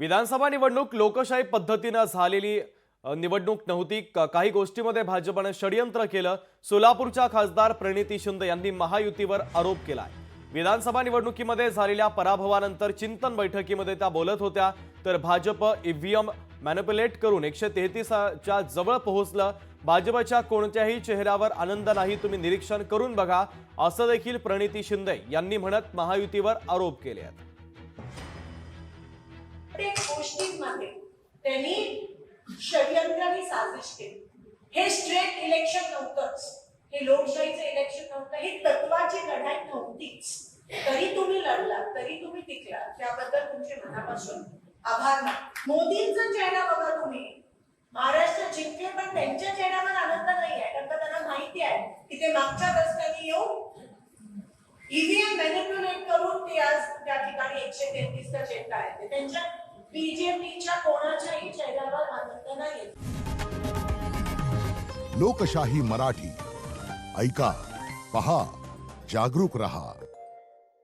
विधानसभा निवडणूक लोकशाही पद्धतीने झालेली निवडणूक नव्हती। काही गोष्टींमध्ये भाजपने षडयंत्र केलं। सोलापूरच्या खासदार प्रणिती शिंदे यांनी महायुतीवर आरोप केलाय। विधानसभा निवडणुकीमध्ये झालेल्या पराभवानंतर चिंतन बैठकीमध्ये त्या बोलत होत्या। तर भाजप ईव्हीएम मॅनिप्युलेट करून 133 च्या जवळ पोहोचलं। भाजपच्या कोणत्याही चेहऱ्यावर आनंद नाही, तुम्ही निरीक्षण करून बघा, असं देखील प्रणिती शिंदे यांनी म्हणत महायुतीवर आरोप केले आहेत। गोष्टींमध्ये त्यांनी षडयंत्राची साजिश केली। हे स्ट्रेट इलेक्शन नव्हतंच, हे लोकशाहीचं इलेक्शन नव्हतं, ही तत्वाची लढाई नव्हतीच। तरी तुम्ही लढला, तरी तुम्ही टिकला, त्याबद्दल तुमचे मनापासून आभार मानतो। मोदींचा चेहरा बघा तुम्ही, महाराष्ट्र जिंकले पण त्यांच्या चेहऱ्यावर आनंद नाही आहे, कारण त्यांना माहिती आहे की ते मागच्या रस्त्याने येऊन ईव्हीएम मॅनिप्युलेट करून ते आज त्या ठिकाणी 133 चा चेहरा आहे। त्यांच्या बीजेपीच्या कोणाच्याही चेहऱ्यावर आनंद नाही। लोकशाही मराठी ऐका, पहा, जागरूक रहा।